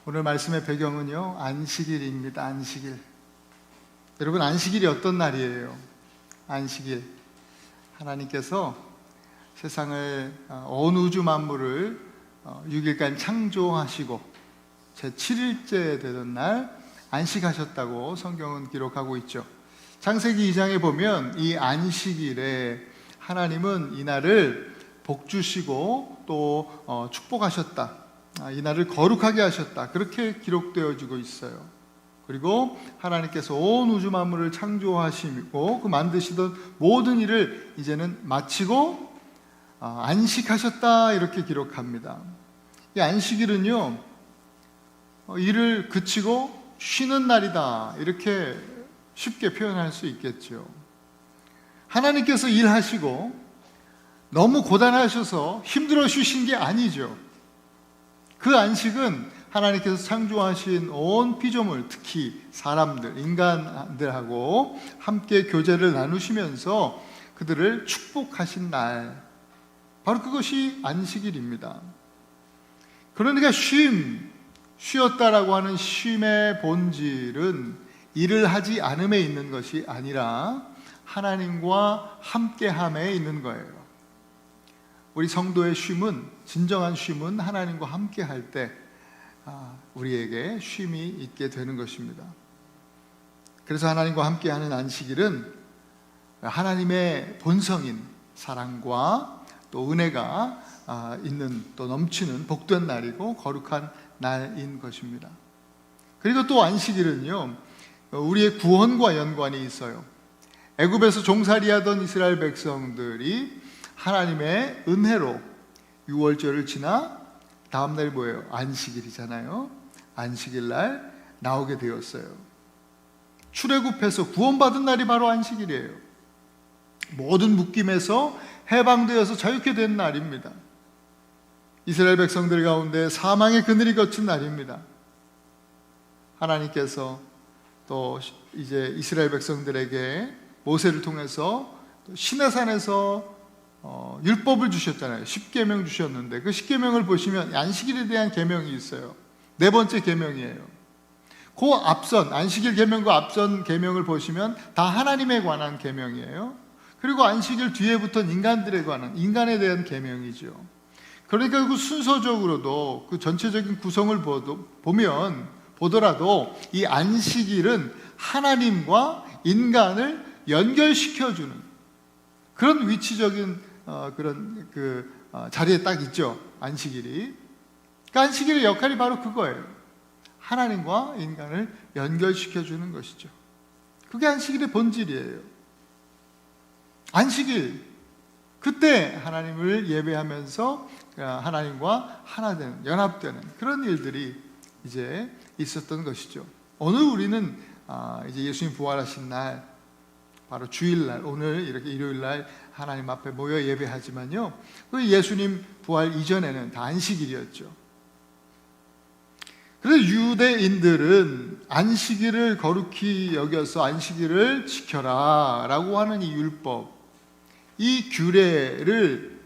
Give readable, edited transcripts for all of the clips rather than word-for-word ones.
오늘 말씀의 배경은요, 안식일입니다. 안식일. 여러분, 안식일이 어떤 날이에요? 안식일. 하나님께서 세상을 온 우주 만물을 6일간 창조하시고 제7일째 되던 날 안식하셨다고 성경은 기록하고 있죠. 창세기 2장에 보면 이 안식일에 하나님은 이 날을 복주시고 또 축복하셨다, 이 날을 거룩하게 하셨다, 그렇게 기록되어지고 있어요. 그리고 하나님께서 온 우주 만물을 창조하시고 그 만드시던 모든 일을 이제는 마치고 안식하셨다, 이렇게 기록합니다. 이 안식일은요, 일을 그치고 쉬는 날이다, 이렇게 쉽게 표현할 수 있겠죠. 하나님께서 일하시고 너무 고단하셔서 힘들어 쉬신 게 아니죠. 그 안식은 하나님께서 창조하신 온 피조물, 특히 사람들, 인간들하고 함께 교제를 나누시면서 그들을 축복하신 날, 바로 그것이 안식일입니다. 그러니까 쉬었다라고 하는 쉼의 본질은 일을 하지 않음에 있는 것이 아니라 하나님과 함께함에 있는 거예요. 우리 성도의 쉼은, 진정한 쉼은 하나님과 함께할 때 우리에게 쉼이 있게 되는 것입니다. 그래서 하나님과 함께하는 안식일은 하나님의 본성인 사랑과 또 은혜가 있는, 또 넘치는 복된 날이고 거룩한 날인 것입니다. 그리고 또 안식일은요, 우리의 구원과 연관이 있어요. 애굽에서 종살이하던 이스라엘 백성들이 하나님의 은혜로 유월절을 지나 다음 날이 뭐예요? 안식일이잖아요. 안식일 날 나오게 되었어요. 출애굽해서 구원받은 날이 바로 안식일이에요. 모든 묶임에서 해방되어서 자유케 된 날입니다. 이스라엘 백성들 가운데 사망의 그늘이 걷힌 날입니다. 하나님께서 또 이제 이스라엘 백성들에게 모세를 통해서 시내산에서 율법을 주셨잖아요. 10계명 주셨는데 그 10계명을 보시면 안식일에 대한 계명이 있어요. 네 번째 계명이에요. 그 앞선 안식일 계명과 앞선 계명을 보시면 다 하나님에 관한 계명이에요. 그리고 안식일 뒤에 붙은 인간들에 관한, 인간에 대한 계명이죠. 그러니까 그 순서적으로도 그 전체적인 구성을 보더라도 이 안식일은 하나님과 인간을 연결시켜주는 그런 위치적인 그런 자리에 딱 있죠. 안식일이. 그러니까 안식일의 역할이 바로 그거예요. 하나님과 인간을 연결시켜주는 것이죠. 그게 안식일의 본질이에요. 안식일, 그때 하나님을 예배하면서 하나님과 하나 되는, 연합되는 그런 일들이 이제 있었던 것이죠. 오늘 우리는 이제 예수님 부활하신 날, 바로 주일날, 오늘 이렇게 일요일날 하나님 앞에 모여 예배하지만요, 그 예수님 부활 이전에는 다 안식일이었죠. 그래서 유대인들은 안식일을 거룩히 여겨서 안식일을 지켜라 라고 하는 이 율법, 이 규례를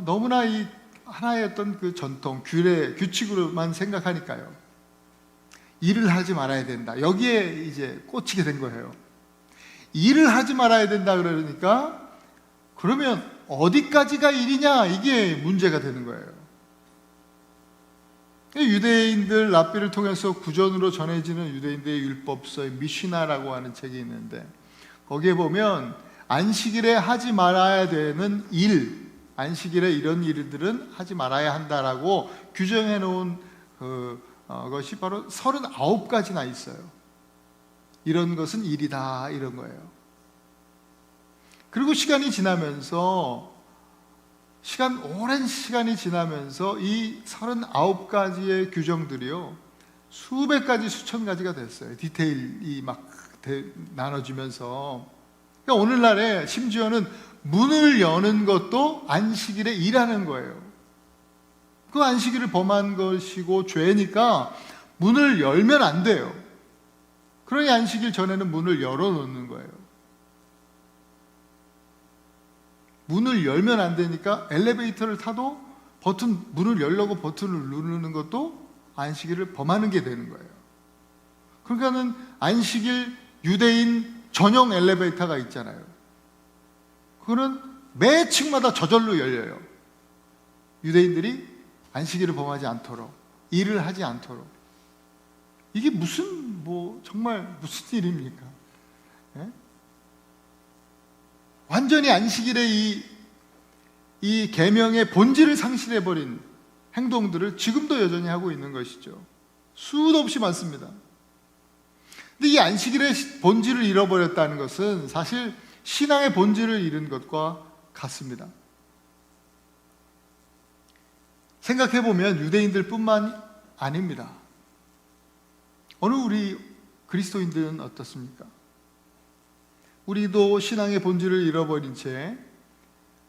너무나 이 하나의 어떤 그 전통, 규칙으로만 생각하니까요, 일을 하지 말아야 된다, 여기에 이제 꽂히게 된 거예요. 일을 하지 말아야 된다 그러니까 그러면 어디까지가 일이냐, 이게 문제가 되는 거예요. 유대인들 랍비를 통해서 구전으로 전해지는 유대인들의 율법서의 미시나라고 하는 책이 있는데 거기에 보면 안식일에 하지 말아야 되는 일, 안식일에 이런 일들은 하지 말아야 한다라고 규정해 놓은 것이 바로 39가지나 있어요. 이런 것은 일이다, 이런 거예요. 그리고 오랜 시간이 지나면서 이 39가지의 규정들이요, 수백 가지, 수천 가지가 됐어요. 디테일이 막 나눠지면서. 그러니까 오늘날에 심지어는 문을 여는 것도 안식일에 일하는 거예요. 그 안식일을 범한 것이고 죄니까 문을 열면 안 돼요. 그러니 안식일 전에는 문을 열어놓는 거예요. 문을 열면 안 되니까 엘리베이터를 타도 문을 열려고 버튼을 누르는 것도 안식일을 범하는 게 되는 거예요. 그러니까는 안식일 유대인 전용 엘리베이터가 있잖아요. 그거는 매 층마다 저절로 열려요. 유대인들이 안식일을 범하지 않도록, 일을 하지 않도록. 이게 무슨 정말 무슨 일입니까? 예? 완전히 안식일의 이 계명의 본질을 상실해버린 행동들을 지금도 여전히 하고 있는 것이죠. 수도 없이 많습니다. 근데 이 안식일의 본질을 잃어버렸다는 것은 사실 신앙의 본질을 잃은 것과 같습니다. 생각해보면 유대인들뿐만 아닙니다. 어느 우리 그리스도인들은 어떻습니까? 우리도 신앙의 본질을 잃어버린 채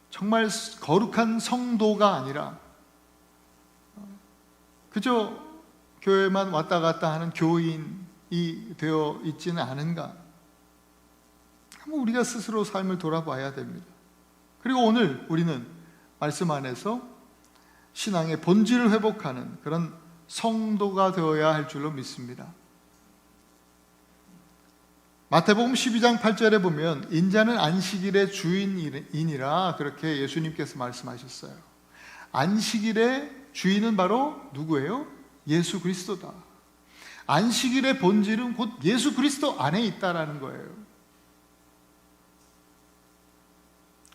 정말 거룩한 성도가 아니라 그저 교회만 왔다 갔다 하는 교인이 되어 있지는 않은가? 한번 우리가 스스로 삶을 돌아봐야 됩니다. 그리고 오늘 우리는 말씀 안에서 신앙의 본질을 회복하는 그런 성도가 되어야 할 줄로 믿습니다. 마태복음 12장 8절에 보면 인자는 안식일의 주인이니라 그렇게 예수님께서 말씀하셨어요. 안식일의 주인은 바로 누구예요? 예수 그리스도다. 안식일의 본질은 곧 예수 그리스도 안에 있다라는 거예요.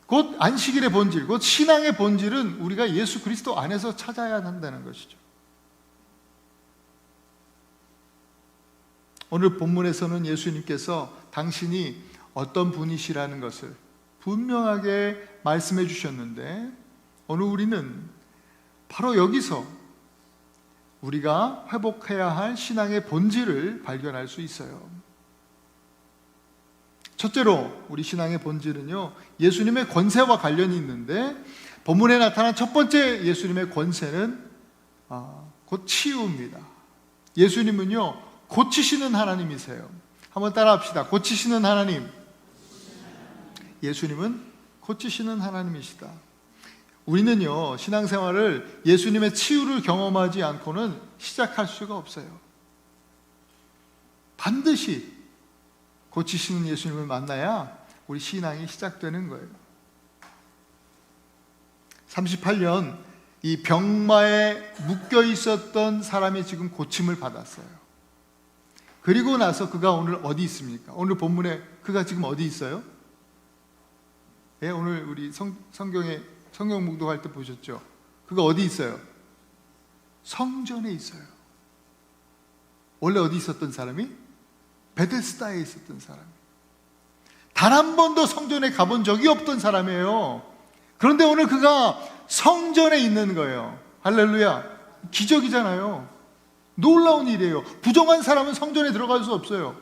곧 안식일의 본질, 곧 신앙의 본질은 우리가 예수 그리스도 안에서 찾아야 한다는 것이죠. 오늘 본문에서는 예수님께서 당신이 어떤 분이시라는 것을 분명하게 말씀해 주셨는데 오늘 우리는 바로 여기서 우리가 회복해야 할 신앙의 본질을 발견할 수 있어요. 첫째로 우리 신앙의 본질은요, 예수님의 권세와 관련이 있는데 본문에 나타난 첫 번째 예수님의 권세는 곧 치유입니다. 예수님은요 고치시는 하나님이세요. 한번 따라 합시다. 고치시는 하나님. 예수님은 고치시는 하나님이시다. 우리는요 신앙생활을 예수님의 치유를 경험하지 않고는 시작할 수가 없어요. 반드시 고치시는 예수님을 만나야 우리 신앙이 시작되는 거예요. 38년 이 병마에 묶여 있었던 사람이 지금 고침을 받았어요. 그리고 나서 그가 오늘 어디 있습니까? 오늘 본문에 그가 지금 어디 있어요? 예, 오늘 우리 성경 묵독할 때 보셨죠? 그가 어디 있어요? 성전에 있어요. 원래 어디 있었던 사람이? 베데스다에 있었던 사람. 단 한 번도 성전에 가본 적이 없던 사람이에요. 그런데 오늘 그가 성전에 있는 거예요. 할렐루야. 기적이잖아요. 놀라운 일이에요. 부정한 사람은 성전에 들어갈 수 없어요.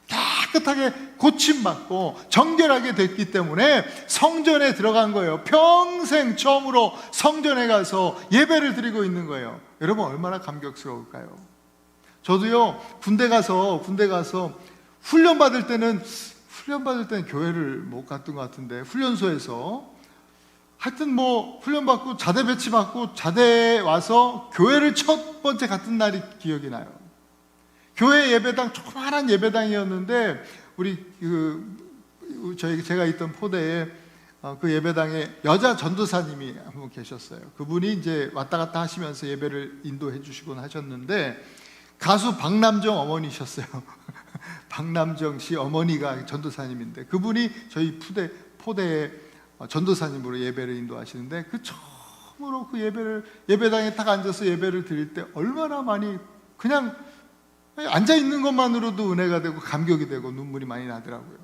깨끗하게 고침받고 정결하게 됐기 때문에 성전에 들어간 거예요. 평생 처음으로 성전에 가서 예배를 드리고 있는 거예요. 여러분 얼마나 감격스러울까요? 저도요 군대 가서 훈련 받을 때는 교회를 못 갔던 것 같은데 훈련소에서 하여튼 훈련받고 자대 배치받고 자대에 와서 교회를 첫 번째 갔던 날이 기억이 나요. 교회 예배당 조그마한 예배당이었는데 제가 있던 포대에 그 예배당에 여자 전도사님이 한 분 계셨어요. 그분이 이제 왔다 갔다 하시면서 예배를 인도해 주시곤 하셨는데 가수 박남정 어머니셨어요. 박남정 씨 어머니가 전도사님인데 그분이 저희 포대에 전도사님으로 예배를 인도하시는데 그 처음으로 그 예배당에 딱 앉아서 예배를 드릴 때 얼마나 많이 그냥 앉아 있는 것만으로도 은혜가 되고 감격이 되고 눈물이 많이 나더라고요.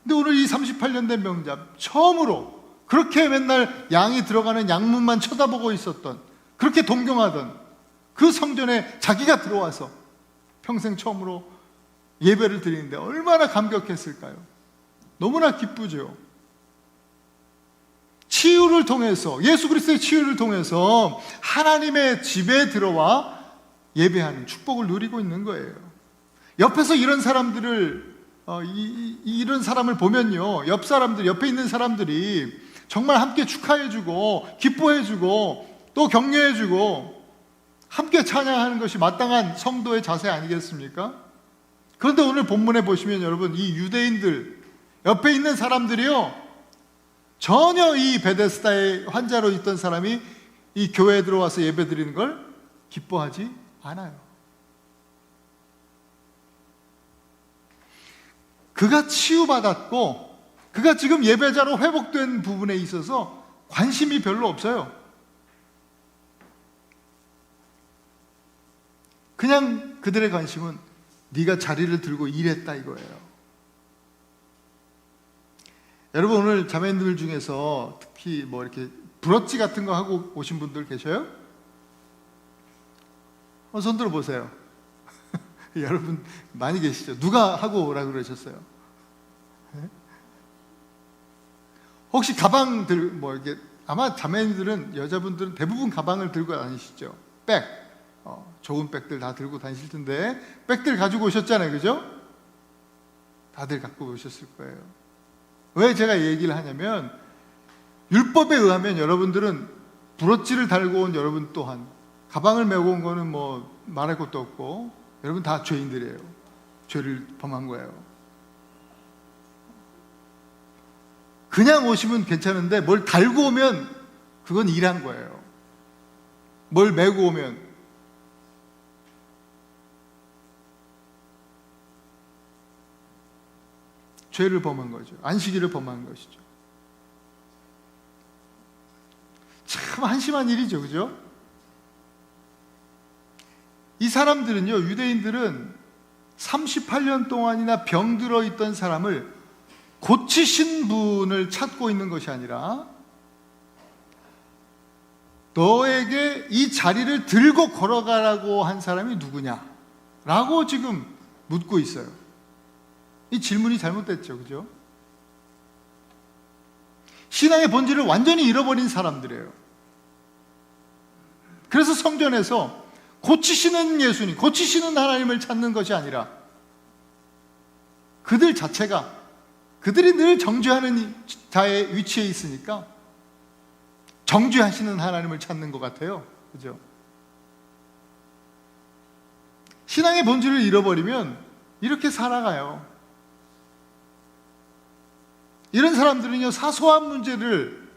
근데 오늘 이 38년 된 명잡 처음으로 그렇게 맨날 양이 들어가는 양문만 쳐다보고 있었던, 그렇게 동경하던 그 성전에 자기가 들어와서 평생 처음으로 예배를 드리는데 얼마나 감격했을까요? 너무나 기쁘죠. 치유를 통해서, 예수 그리스도의 치유를 통해서 하나님의 집에 들어와 예배하는 축복을 누리고 있는 거예요. 옆에서 이런 사람들을 이런 사람을 보면요, 옆에 있는 사람들이 정말 함께 축하해주고 기뻐해주고 또 격려해주고 함께 찬양하는 것이 마땅한 성도의 자세 아니겠습니까? 그런데 오늘 본문에 보시면 여러분, 이 유대인들 옆에 있는 사람들이요, 전혀 이 베데스다의 환자로 있던 사람이 이 교회에 들어와서 예배 드리는 걸 기뻐하지 않아요. 그가 치유받았고 그가 지금 예배자로 회복된 부분에 있어서 관심이 별로 없어요. 그냥 그들의 관심은 네가 자리를 들고 일했다 이거예요. 여러분, 오늘 자매님들 중에서 특히 뭐 이렇게 브러치 같은 거 하고 오신 분들 계셔요? 손 들어 보세요. 여러분 많이 계시죠? 누가 하고 오라고 그러셨어요? 네? 혹시 가방 뭐 이렇게, 아마 자매님들은, 여자분들은 대부분 가방을 들고 다니시죠? 백, 좋은 백들 다 들고 다니실 텐데 백들 가지고 오셨잖아요, 그죠? 다들 갖고 오셨을 거예요. 왜 제가 이 얘기를 하냐면, 율법에 의하면 여러분들은 브로치를 달고 온 여러분 또한, 가방을 메고 온 거는 뭐 말할 것도 없고, 여러분 다 죄인들이에요. 죄를 범한 거예요. 그냥 오시면 괜찮은데 뭘 달고 오면 그건 일한 거예요. 뭘 메고 오면. 죄를 범한 거죠. 안식일을 범한 것이죠. 참 한심한 일이죠, 그죠? 이 사람들은요, 유대인들은 38년 동안이나 병들어 있던 사람을 고치신 분을 찾고 있는 것이 아니라, 너에게 이 자리를 들고 걸어가라고 한 사람이 누구냐? 라고 지금 묻고 있어요. 이 질문이 잘못됐죠, 그죠? 신앙의 본질을 완전히 잃어버린 사람들이에요. 그래서 성전에서 고치시는 예수님, 고치시는 하나님을 찾는 것이 아니라, 그들 자체가, 그들이 늘 정죄하는 자의 위치에 있으니까 정죄하시는 하나님을 찾는 것 같아요, 그죠? 신앙의 본질을 잃어버리면 이렇게 살아가요. 이런 사람들은요, 사소한 문제를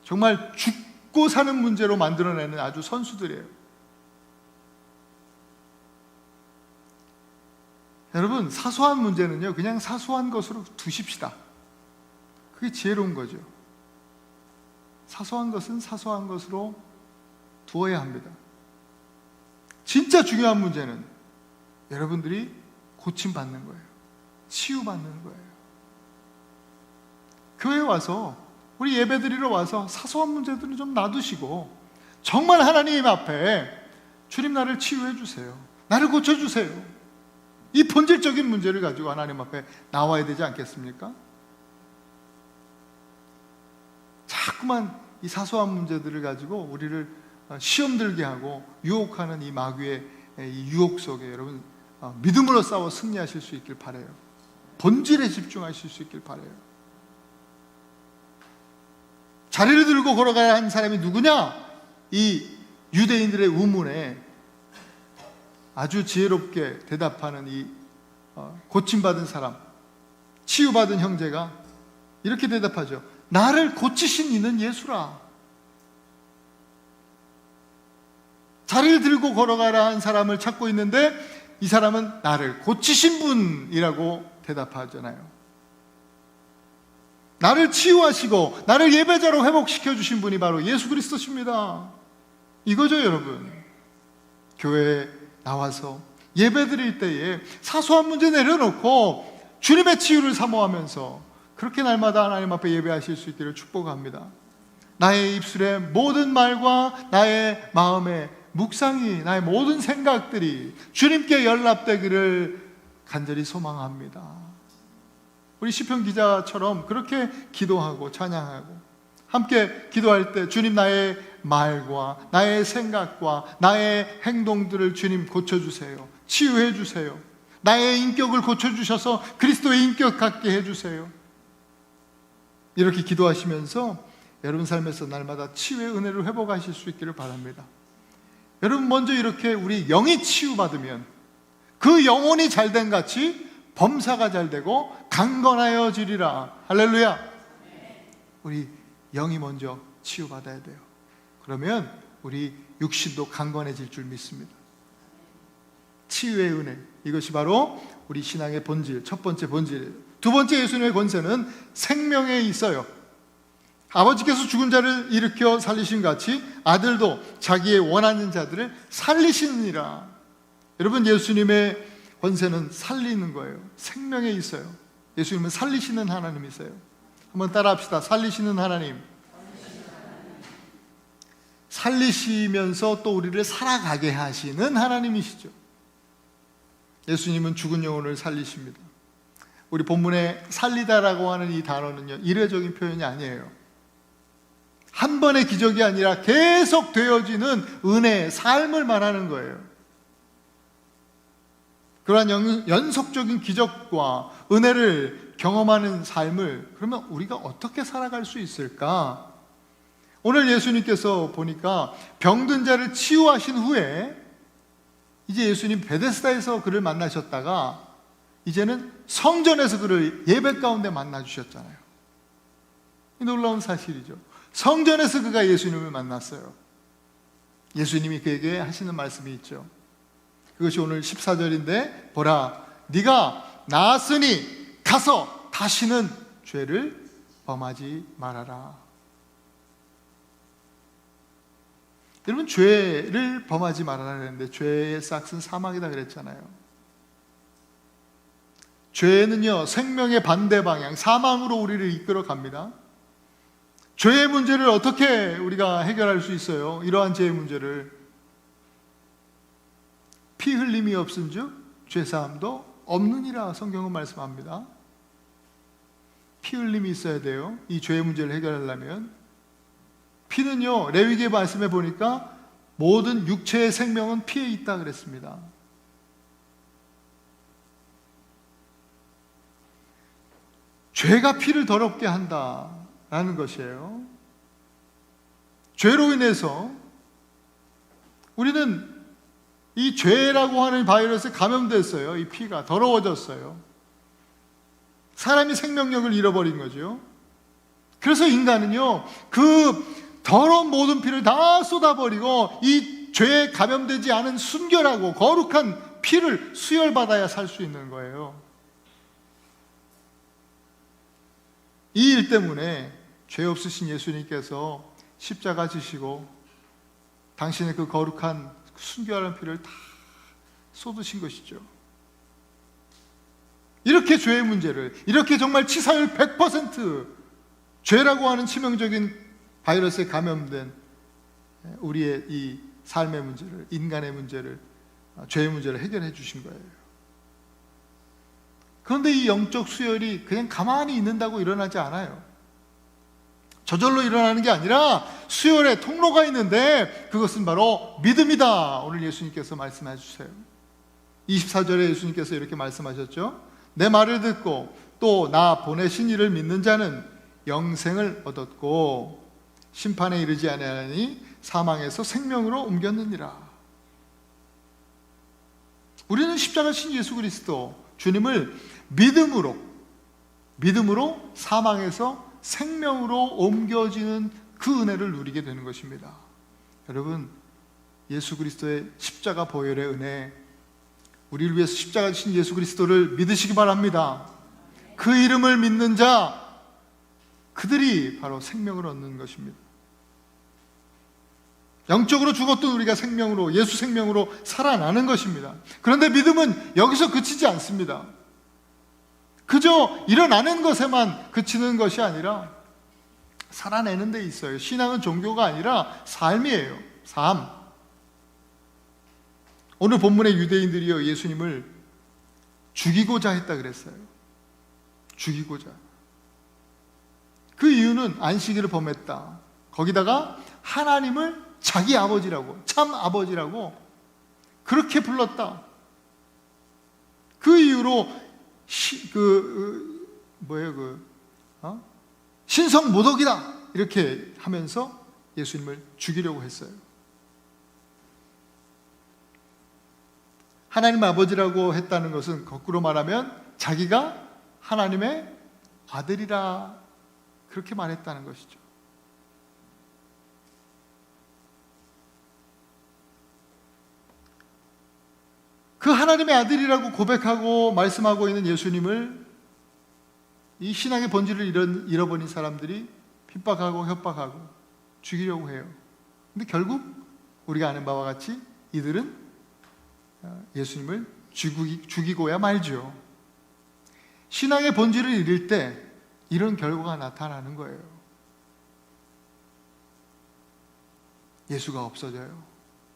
정말 죽고 사는 문제로 만들어내는 아주 선수들이에요. 여러분, 사소한 문제는요, 그냥 사소한 것으로 두십시다. 그게 지혜로운 거죠. 사소한 것은 사소한 것으로 두어야 합니다. 진짜 중요한 문제는 여러분들이 고침받는 거예요. 치유받는 거예요. 교회에 와서, 우리 예배드리러 와서 사소한 문제들은 좀 놔두시고, 정말 하나님 앞에 주님, 나를 치유해 주세요, 나를 고쳐주세요, 이 본질적인 문제를 가지고 하나님 앞에 나와야 되지 않겠습니까? 자꾸만 이 사소한 문제들을 가지고 우리를 시험 들게 하고 유혹하는 이 마귀의 이 유혹 속에 여러분 믿음으로 싸워 승리하실 수 있길 바라요. 본질에 집중하실 수 있길 바라요. 자리를 들고 걸어가야 하는 사람이 누구냐? 이 유대인들의 의문에 아주 지혜롭게 대답하는 이 고침받은 사람, 치유받은 형제가 이렇게 대답하죠. 나를 고치신 이는 예수라. 자리를 들고 걸어가라 한 사람을 찾고 있는데, 이 사람은 나를 고치신 분이라고 대답하잖아요. 나를 치유하시고 나를 예배자로 회복시켜 주신 분이 바로 예수 그리스도십니다. 이거죠, 여러분. 교회에 나와서 예배 드릴 때에 사소한 문제 내려놓고 주님의 치유를 사모하면서 그렇게 날마다 하나님 앞에 예배하실 수 있기를 축복합니다. 나의 입술의 모든 말과 나의 마음의 묵상이, 나의 모든 생각들이 주님께 연락되기를 간절히 소망합니다. 우리 시편 기자처럼 그렇게 기도하고 찬양하고 함께 기도할 때, 주님, 나의 말과 나의 생각과 나의 행동들을 주님 고쳐주세요, 치유해 주세요, 나의 인격을 고쳐주셔서 그리스도의 인격 갖게 해주세요. 이렇게 기도하시면서 여러분 삶에서 날마다 치유의 은혜를 회복하실 수 있기를 바랍니다. 여러분, 먼저 이렇게 우리 영이 치유받으면 그 영혼이 잘된 같이 범사가 잘되고 강건하여지리라. 할렐루야. 우리 영이 먼저 치유받아야 돼요. 그러면 우리 육신도 강건해질 줄 믿습니다. 치유의 은혜, 이것이 바로 우리 신앙의 본질, 첫 번째 본질이에요. 두 번째, 예수님의 권세는 생명에 있어요. 아버지께서 죽은 자를 일으켜 살리신 같이 아들도 자기의 원하는 자들을 살리시느니라. 여러분, 예수님의 권세는 살리는 거예요. 생명에 있어요. 예수님은 살리시는 하나님이세요. 한번 따라 합시다. 살리시는 하나님. 살리시면서 또 우리를 살아가게 하시는 하나님이시죠. 예수님은 죽은 영혼을 살리십니다. 우리 본문에 살리다라고 하는 이 단어는요, 일회적인 표현이 아니에요. 한 번의 기적이 아니라 계속 되어지는 은혜의 삶을 말하는 거예요. 그러한 연속적인 기적과 은혜를 경험하는 삶을 그러면 우리가 어떻게 살아갈 수 있을까? 오늘 예수님께서 보니까 병든 자를 치유하신 후에 이제 예수님 베데스다에서 그를 만나셨다가 이제는 성전에서 그를 예배 가운데 만나주셨잖아요. 놀라운 사실이죠. 성전에서 그가 예수님을 만났어요. 예수님이 그에게 하시는 말씀이 있죠. 그것이 오늘 14절인데, 보라, 네가 나았으니 가서 다시는 죄를 범하지 말아라. 여러분, 죄를 범하지 말아라 그랬는데 죄의 싹은 사망이다 그랬잖아요. 죄는요, 생명의 반대 방향, 사망으로 우리를 이끌어 갑니다. 죄의 문제를 어떻게 우리가 해결할 수 있어요? 이러한 죄의 문제를 피 흘림이 없은즉 죄사함도 없느니라 성경은 말씀합니다. 피 흘림이 있어야 돼요. 이 죄의 문제를 해결하려면. 피는요, 레위기 말씀에 보니까 모든 육체의 생명은 피에 있다 그랬습니다. 죄가 피를 더럽게 한다라는 것이에요. 죄로 인해서 우리는 이 죄라고 하는 바이러스에 감염됐어요. 이 피가 더러워졌어요. 사람이 생명력을 잃어버린 거죠. 그래서 인간은요, 그 더러운 모든 피를 다 쏟아버리고 이 죄에 감염되지 않은 순결하고 거룩한 피를 수혈받아야 살 수 있는 거예요. 이 일 때문에 죄 없으신 예수님께서 십자가 지시고 당신의 그 거룩한 순결한 피를 다 쏟으신 것이죠. 이렇게 죄의 문제를, 이렇게 정말 치사율 100% 죄라고 하는 치명적인 바이러스에 감염된 우리의 이 삶의 문제를, 인간의 문제를, 죄의 문제를 해결해 주신 거예요. 그런데 이 영적 수혈이 그냥 가만히 있는다고 일어나지 않아요. 저절로 일어나는 게 아니라 수혈의 통로가 있는데 그것은 바로 믿음이다. 오늘 예수님께서 말씀해 주세요. 24절에 예수님께서 이렇게 말씀하셨죠. 내 말을 듣고 또 나 보내신 이를 믿는 자는 영생을 얻었고 심판에 이르지 아니하니 사망에서 생명으로 옮겼느니라. 우리는 십자가 신 예수 그리스도 주님을 믿음으로 사망에서 생명으로 옮겨지는 그 은혜를 누리게 되는 것입니다. 여러분, 예수 그리스도의 십자가 보혈의 은혜, 우리를 위해서 십자가 지신 예수 그리스도를 믿으시기 바랍니다. 그 이름을 믿는 자, 그들이 바로 생명을 얻는 것입니다. 영적으로 죽었던 우리가 생명으로, 예수 생명으로 살아나는 것입니다. 그런데 믿음은 여기서 그치지 않습니다. 그저 일어나는 것에만 그치는 것이 아니라 살아내는 데 있어요. 신앙은 종교가 아니라 삶이에요. 삶. 오늘 본문의 유대인들이요, 예수님을 죽이고자 했다 그랬어요. 죽이고자. 그 이유는 안식일을 범했다. 거기다가 하나님을 자기 아버지라고, 참 아버지라고 그렇게 불렀다. 그 이유로 신성 모독이다 이렇게 하면서 예수님을 죽이려고 했어요. 하나님 아버지라고 했다는 것은 거꾸로 말하면 자기가 하나님의 아들이라 그렇게 말했다는 것이죠. 그 하나님의 아들이라고 고백하고 말씀하고 있는 예수님을 이 신앙의 본질을 잃어버린 사람들이 핍박하고 협박하고 죽이려고 해요. 근데 결국 우리가 아는 바와 같이 이들은 예수님을 죽이고야 말죠. 신앙의 본질을 잃을 때 이런 결과가 나타나는 거예요. 예수가 없어져요.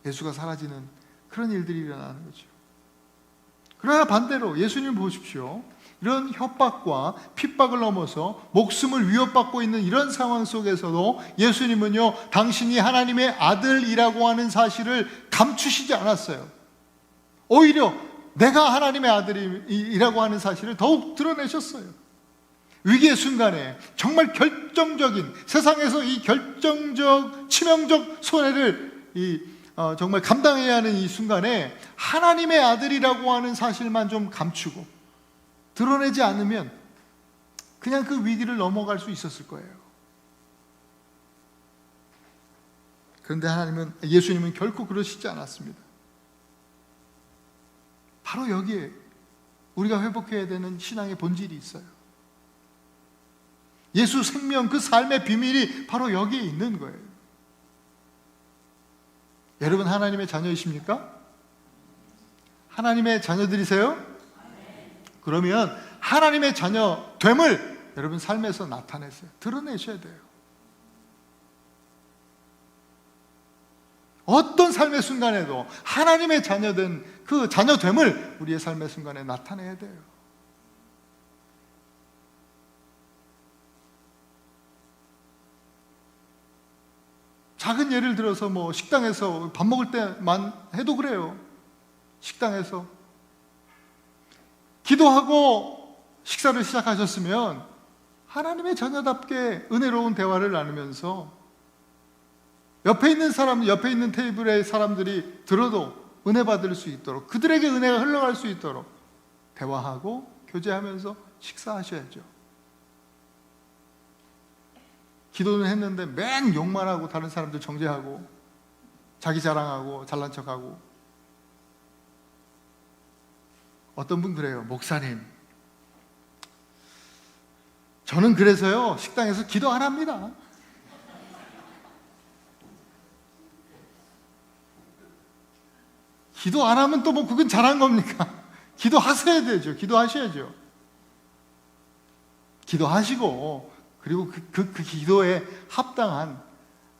예수가 사라지는 그런 일들이 일어나는 거죠. 그러나 반대로 예수님 보십시오. 이런 협박과 핍박을 넘어서 목숨을 위협받고 있는 이런 상황 속에서도 예수님은요, 당신이 하나님의 아들이라고 하는 사실을 감추시지 않았어요. 오히려 내가 하나님의 아들이라고 하는 사실을 더욱 드러내셨어요. 위기의 순간에 정말 결정적인, 세상에서 이 결정적 치명적 손해를 정말 감당해야 하는 이 순간에 하나님의 아들이라고 하는 사실만 좀 감추고 드러내지 않으면 그냥 그 위기를 넘어갈 수 있었을 거예요. 그런데 예수님은 결코 그러시지 않았습니다. 바로 여기에 우리가 회복해야 되는 신앙의 본질이 있어요. 예수 생명, 그 삶의 비밀이 바로 여기에 있는 거예요. 여러분 하나님의 자녀이십니까? 하나님의 자녀들이세요? 그러면 하나님의 자녀됨을 여러분 삶에서 나타내세요. 드러내셔야 돼요. 어떤 삶의 순간에도 하나님의 자녀된 그 자녀됨을 우리의 삶의 순간에 나타내야 돼요. 작은 예를 들어서 식당에서 밥 먹을 때만 해도 그래요. 식당에서 기도하고 식사를 시작하셨으면 하나님의 자녀답게 은혜로운 대화를 나누면서 옆에 있는 테이블의 사람들이 들어도 은혜 받을 수 있도록, 그들에게 은혜가 흘러갈 수 있도록 대화하고 교제하면서 식사하셔야죠. 기도는 했는데 맨 욕만 하고 다른 사람들 정죄하고 자기 자랑하고 잘난 척하고. 어떤 분 그래요. 목사님, 저는 그래서요 식당에서 기도 안 합니다. 기도 안 하면 또 그건 잘한 겁니까? 기도하셔야 되죠. 기도하셔야죠. 기도하시고 그리고 그 기도에 합당한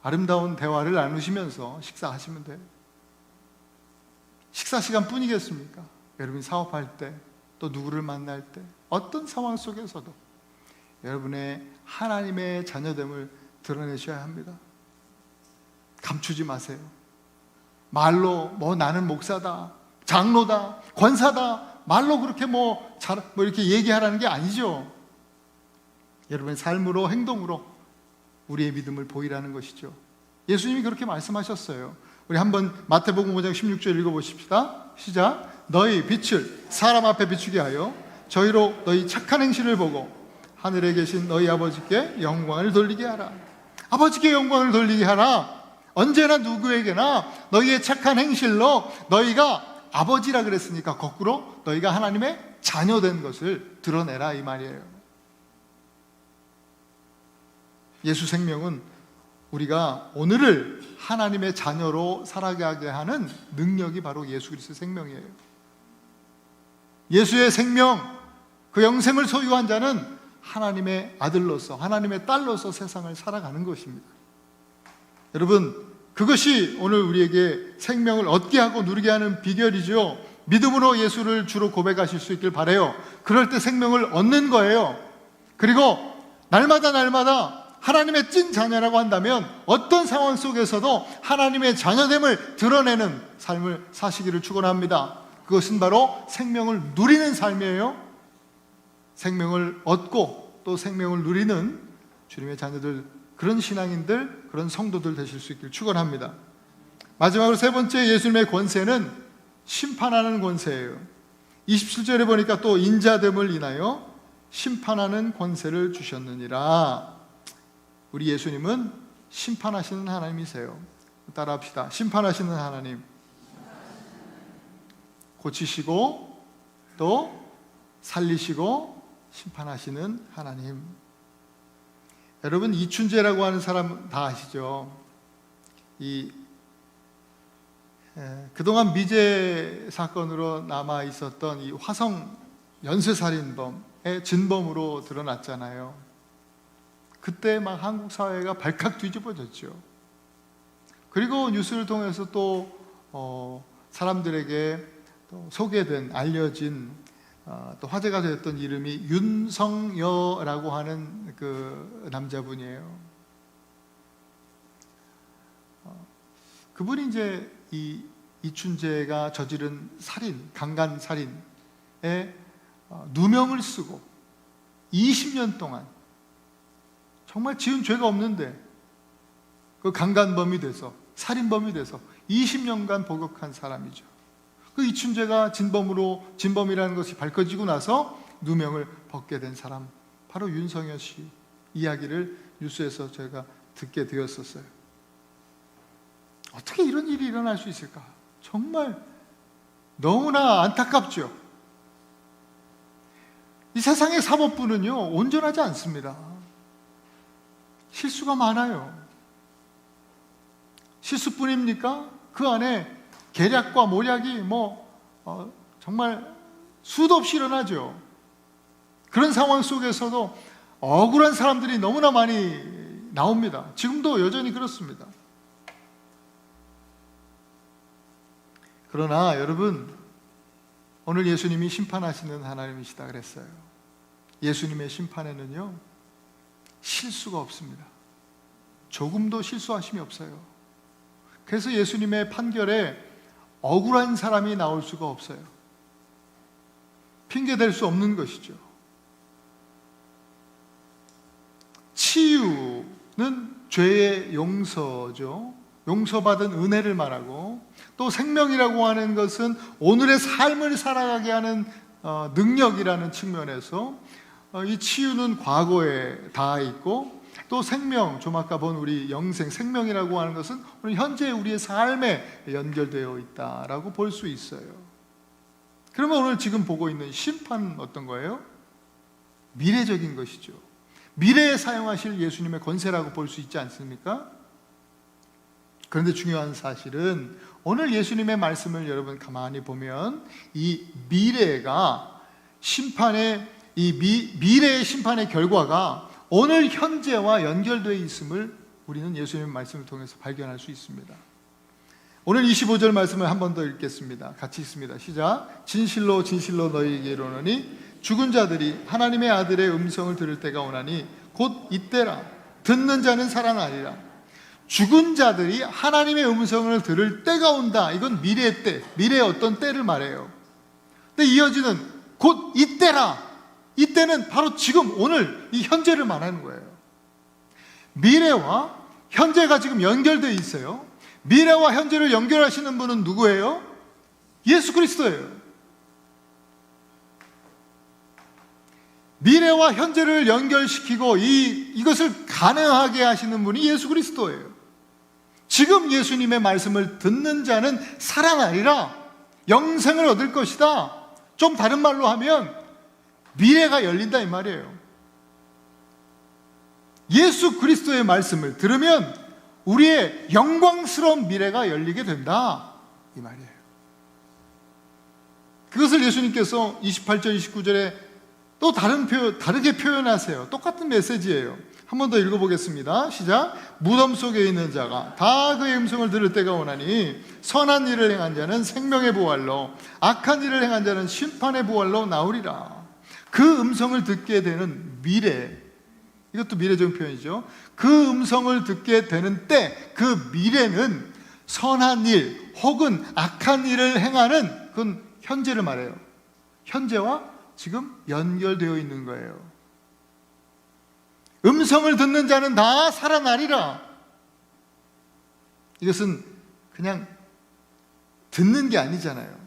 아름다운 대화를 나누시면서 식사하시면 돼요. 식사 시간뿐이겠습니까? 여러분이 사업할 때, 또 누구를 만날 때, 어떤 상황 속에서도 여러분의 하나님의 자녀됨을 드러내셔야 합니다. 감추지 마세요. 말로 나는 목사다, 장로다, 권사다, 말로 그렇게 이렇게 얘기하라는 게 아니죠. 여러분의 삶으로, 행동으로 우리의 믿음을 보이라는 것이죠. 예수님이 그렇게 말씀하셨어요. 우리 한번 마태복음 5장 16절 읽어보십시다. 시작. 너희 빛을 사람 앞에 비추게 하여 저희로 너희 착한 행실을 보고 하늘에 계신 너희 아버지께 영광을 돌리게 하라. 아버지께 영광을 돌리게 하라. 언제나 누구에게나 너희의 착한 행실로 너희가 아버지라 그랬으니까 거꾸로 너희가 하나님의 자녀된 것을 드러내라 이 말이에요. 예수 생명은 우리가 오늘을 하나님의 자녀로 살아가게 하는 능력이 바로 예수 그리스도의 생명이에요. 예수의 생명, 그 영생을 소유한 자는 하나님의 아들로서, 하나님의 딸로서 세상을 살아가는 것입니다. 여러분, 그것이 오늘 우리에게 생명을 얻게 하고 누리게 하는 비결이죠. 믿음으로 예수를 주로 고백하실 수 있길 바라요. 그럴 때 생명을 얻는 거예요. 그리고 날마다 하나님의 찐 자녀라고 한다면 어떤 상황 속에서도 하나님의 자녀됨을 드러내는 삶을 사시기를 축원합니다. 그것은 바로 생명을 누리는 삶이에요. 생명을 얻고 또 생명을 누리는 주님의 자녀들, 그런 신앙인들, 그런 성도들 되실 수 있길 축원합니다. 마지막으로 세 번째, 예수님의 권세는 심판하는 권세예요. 27절에 보니까 또 인자됨을 인하여 심판하는 권세를 주셨느니라. 우리 예수님은 심판하시는 하나님이세요. 따라합시다. 심판하시는 하나님. 고치시고 또 살리시고 심판하시는 하나님. 여러분, 이춘재라고 하는 사람 다 아시죠? 그동안 미제 사건으로 남아 있었던 이 화성 연쇄살인범의 진범으로 드러났잖아요. 그때 막 한국 사회가 발칵 뒤집어졌죠. 그리고 뉴스를 통해서 또 사람들에게 또 소개된, 알려진, 또 화제가 되었던 이름이 윤성여라고 하는 그 남자분이에요. 그분이 이제 이춘재가 저지른 살인, 강간 살인에 누명을 쓰고 20년 동안 정말 지은 죄가 없는데 그 강간범이 돼서, 살인범이 돼서 20년간 복역한 사람이죠. 그 이춘재가 진범이라는 것이 밝혀지고 나서 누명을 벗게 된 사람, 바로 윤성여 씨 이야기를 뉴스에서 제가 듣게 되었었어요. 어떻게 이런 일이 일어날 수 있을까? 정말 너무나 안타깝죠. 이 세상의 사법부는요, 온전하지 않습니다. 실수가 많아요. 실수뿐입니까? 그 안에 계략과 모략이 정말 수도 없이 일어나죠. 그런 상황 속에서도 억울한 사람들이 너무나 많이 나옵니다. 지금도 여전히 그렇습니다. 그러나 여러분, 오늘 예수님이 심판하시는 하나님이시다 그랬어요. 예수님의 심판에는요, 실수가 없습니다. 조금도 실수하심이 없어요. 그래서 예수님의 판결에 억울한 사람이 나올 수가 없어요. 핑계댈 수 없는 것이죠. 치유는 죄의 용서죠. 용서받은 은혜를 말하고, 또 생명이라고 하는 것은 오늘의 삶을 살아가게 하는 능력이라는 측면에서 이 치유는 과거에 닿아 있고, 또 생명, 좀 아까 본 우리 영생, 생명이라고 하는 것은 오늘 현재 우리의 삶에 연결되어 있다라고 볼 수 있어요. 그러면 오늘 지금 보고 있는 심판은 어떤 거예요? 미래적인 것이죠. 미래에 사용하실 예수님의 권세라고 볼 수 있지 않습니까? 그런데 중요한 사실은 오늘 예수님의 말씀을 여러분 가만히 보면 이 미래가 미래의 심판의 결과가 오늘 현재와 연결되어 있음을 우리는 예수님의 말씀을 통해서 발견할 수 있습니다. 오늘 25절 말씀을 한 번 더 읽겠습니다. 같이 읽습니다. 시작. 진실로 진실로 너희에게 이르노니 죽은 자들이 하나님의 아들의 음성을 들을 때가 오나니 곧 이때라. 듣는 자는 살아나리라. 죽은 자들이 하나님의 음성을 들을 때가 온다. 이건 미래의 때, 미래의 어떤 때를 말해요. 근데 이어지는 곧 이때라. 이때는 바로 지금, 오늘 이 현재를 말하는 거예요. 미래와 현재가 지금 연결되어 있어요. 미래와 현재를 연결하시는 분은 누구예요? 예수 그리스도예요. 미래와 현재를 연결시키고 이것을 가능하게 하시는 분이 예수 그리스도예요. 지금 예수님의 말씀을 듣는 자는 살아나리라. 영생을 얻을 것이다. 좀 다른 말로 하면 미래가 열린다 이 말이에요. 예수 그리스도의 말씀을 들으면 우리의 영광스러운 미래가 열리게 된다 이 말이에요. 그것을 예수님께서 28절 29절에 또 다르게 표현하세요. 똑같은 메시지예요. 한 번 더 읽어보겠습니다. 시작. 무덤 속에 있는 자가 다 그의 음성을 들을 때가 오나니 선한 일을 행한 자는 생명의 부활로, 악한 일을 행한 자는 심판의 부활로 나오리라. 그 음성을 듣게 되는 미래, 이것도 미래적인 표현이죠. 그 음성을 듣게 되는 때, 그 미래는 선한 일 혹은 악한 일을 행하는, 그건 현재를 말해요. 현재와 지금 연결되어 있는 거예요. 음성을 듣는 자는 다 살아나리라. 이것은 그냥 듣는 게 아니잖아요.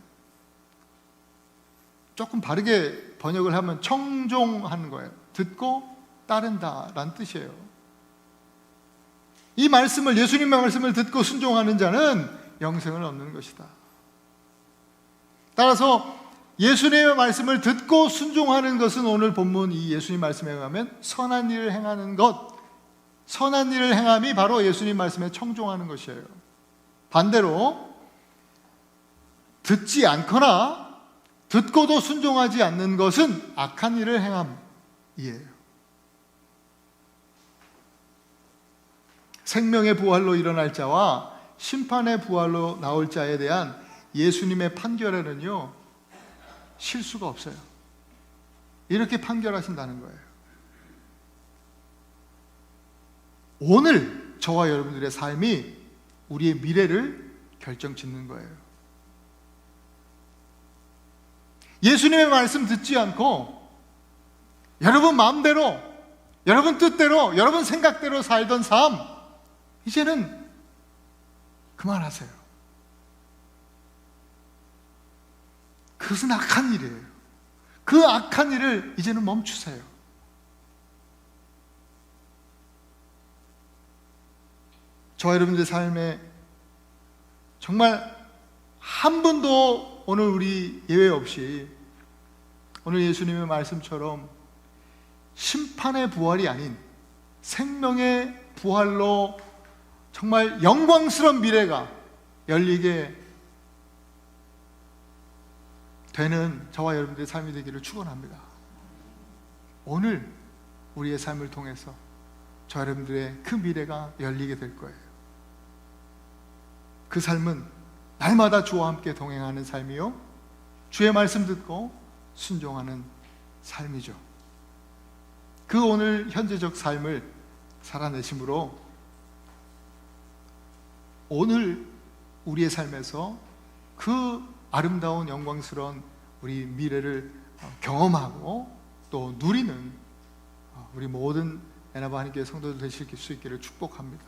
조금 바르게 번역을 하면 청종하는 거예요. 듣고 따른다라는 뜻이에요. 이 말씀을, 예수님의 말씀을 듣고 순종하는 자는 영생을 얻는 것이다. 따라서 예수님의 말씀을 듣고 순종하는 것은 오늘 본문 이 예수님 말씀에 의하면 선한 일을 행하는 것, 선한 일을 행함이 바로 예수님 말씀에 청종하는 것이에요. 반대로 듣지 않거나 듣고도 순종하지 않는 것은 악한 일을 행함이에요. 생명의 부활로 일어날 자와 심판의 부활로 나올 자에 대한 예수님의 판결에는요, 실수가 없어요. 이렇게 판결하신다는 거예요. 오늘 저와 여러분들의 삶이 우리의 미래를 결정짓는 거예요. 예수님의 말씀 듣지 않고 여러분 마음대로, 여러분 뜻대로, 여러분 생각대로 살던 삶, 이제는 그만하세요. 그것은 악한 일이에요. 그 악한 일을 이제는 멈추세요. 저와 여러분들의 삶에 정말 한 분도 오늘 우리 예외 없이 오늘 예수님의 말씀처럼 심판의 부활이 아닌 생명의 부활로 정말 영광스러운 미래가 열리게 되는 저와 여러분들의 삶이 되기를 축원합니다. 오늘 우리의 삶을 통해서 저와 여러분들의 그 미래가 열리게 될 거예요. 그 삶은 날마다 주와 함께 동행하는 삶이요, 주의 말씀 듣고 순종하는 삶이죠. 그 오늘 현재적 삶을 살아내심으로 오늘 우리의 삶에서 그 아름다운 영광스러운 우리 미래를 경험하고 또 누리는 우리 모든 에나바 하나님교회 성도들 되실 수 있기를 축복합니다.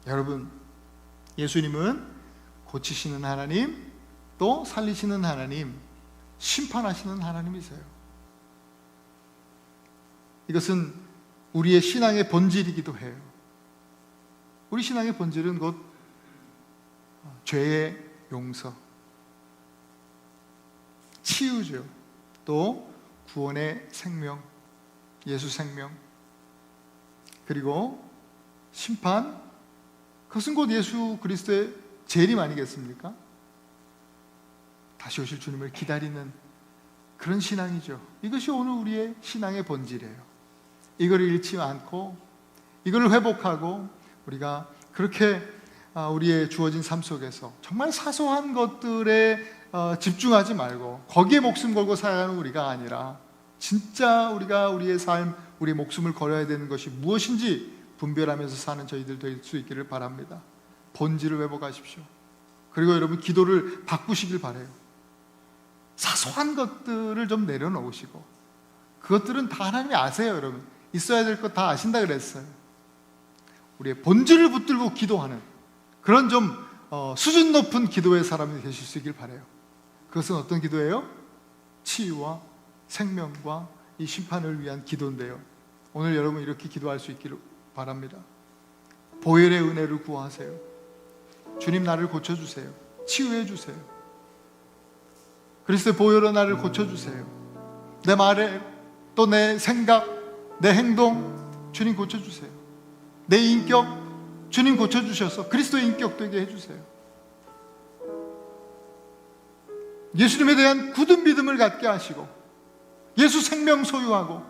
여러분, 예수님은 고치시는 하나님, 또 살리시는 하나님, 심판하시는 하나님이세요. 이것은 우리의 신앙의 본질이기도 해요. 우리 신앙의 본질은 곧 죄의 용서, 치유죠. 또 구원의 생명, 예수 생명, 그리고 심판, 그것은 곧 예수 그리스도의 재림 아니겠습니까? 다시 오실 주님을 기다리는 그런 신앙이죠. 이것이 오늘 우리의 신앙의 본질이에요. 이걸 잃지 않고 이걸 회복하고 우리가 그렇게 우리의 주어진 삶 속에서 정말 사소한 것들에 집중하지 말고 거기에 목숨 걸고 살아가는 우리가 아니라 진짜 우리가 우리의 삶, 우리의 목숨을 걸어야 되는 것이 무엇인지 분별하면서 사는 저희들 될 수 있기를 바랍니다. 본질을 회복하십시오. 그리고 여러분 기도를 바꾸시길 바라요. 사소한 것들을 좀 내려놓으시고, 그것들은 다 하나님이 아세요. 여러분 있어야 될 것 다 아신다 그랬어요. 우리의 본질을 붙들고 기도하는 그런 좀 수준 높은 기도의 사람이 되실 수 있길 바라요. 그것은 어떤 기도예요? 치유와 생명과 이 심판을 위한 기도인데요, 오늘 여러분 이렇게 기도할 수 있기를 바랍니다. 보혈의 은혜를 구하세요. 주님, 나를 고쳐주세요. 치유해 주세요. 그리스도의 보혈로 나를 고쳐주세요. 내 말에, 또 내 생각, 내 행동, 주님 고쳐주세요. 내 인격, 주님 고쳐주셔서 그리스도의 인격 되게 해주세요. 예수님에 대한 굳은 믿음을 갖게 하시고 예수 생명 소유하고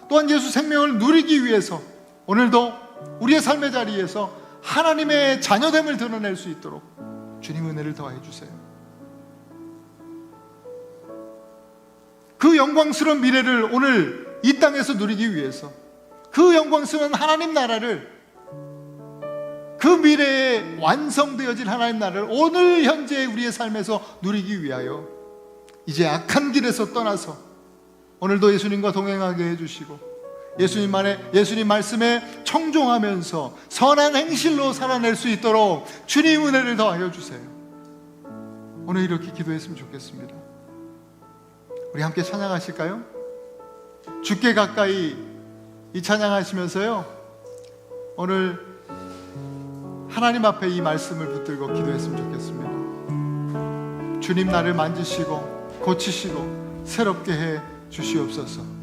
또한 예수 생명을 누리기 위해서 오늘도 우리의 삶의 자리에서 하나님의 자녀됨을 드러낼 수 있도록 주님 은혜를 더해 주세요. 그 영광스러운 미래를 오늘 이 땅에서 누리기 위해서, 그 영광스러운 하나님 나라를, 그 미래에 완성되어질 하나님 나라를 오늘 현재 우리의 삶에서 누리기 위하여 이제 악한 길에서 떠나서 오늘도 예수님과 동행하게 해주시고 예수님 말씀에 청종하면서 선한 행실로 살아낼 수 있도록 주님 은혜를 더하여 주세요. 오늘 이렇게 기도했으면 좋겠습니다. 우리 함께 찬양하실까요? 주께 가까이 이 찬양하시면서요, 오늘 하나님 앞에 이 말씀을 붙들고 기도했으면 좋겠습니다. 주님, 나를 만지시고 고치시고 새롭게 해 주시옵소서.